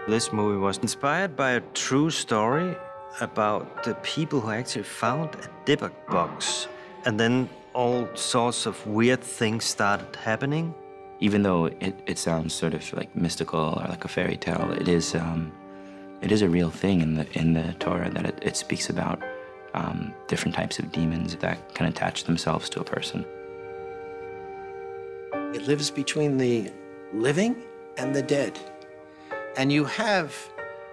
This movie was inspired by a true story about the people who actually found a debug box, and then all sorts of weird things started happening. Even though it sounds sort of like mystical or like a fairy tale, it is a real thing in the Torah that it speaks about different types of demons that can attach themselves to a person. It lives between the living and the dead. And you have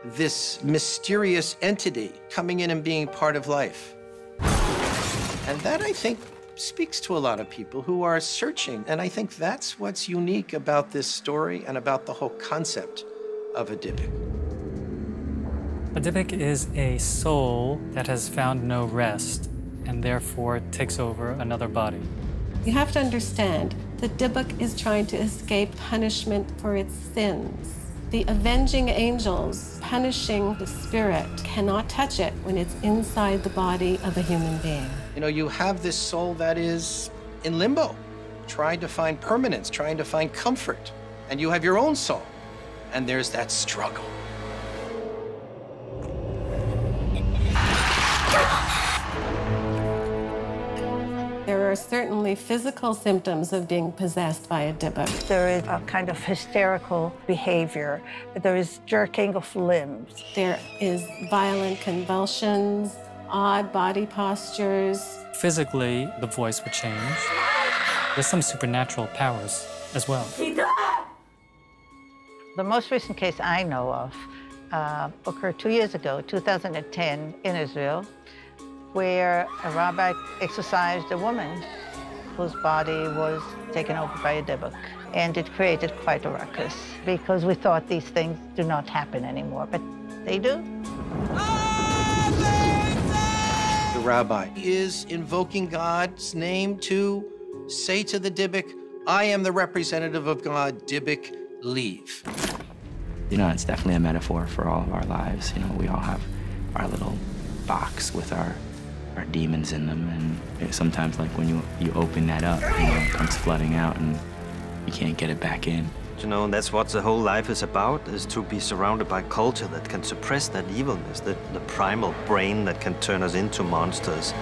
this mysterious entity coming in and being part of life. And that, I think, speaks to a lot of people who are searching. And I think that's what's unique about this story and about the whole concept of a dybbuk. A dybbuk is a soul that has found no rest and therefore takes over another body. You have to understand, the dybbuk is trying to escape punishment for its sins. The avenging angels punishing the spirit cannot touch it when it's inside the body of a human being. You know, you have this soul that is in limbo, trying to find permanence, trying to find comfort. And you have your own soul, and there's that struggle. There are certainly physical symptoms of being possessed by a dybbuk. There is a kind of hysterical behavior. There is jerking of limbs. There is violent convulsions, odd body postures. Physically, the voice would change. There's some supernatural powers as well. The most recent case I know of occurred 2 years ago, 2010, in Israel, where a rabbi exorcised a woman whose body was taken over by a dybbuk. And it created quite a ruckus because we thought these things do not happen anymore, but they do. The rabbi is invoking God's name to say to the dybbuk, I am the representative of God, dybbuk, leave. You know, it's definitely a metaphor for all of our lives. You know, we all have our little box with our demons in them, and sometimes, like, when you open that up, you know, it comes flooding out, and you can't get it back in. You know, and that's what the whole life is about, is to be surrounded by culture that can suppress that evilness, the primal brain that can turn us into monsters.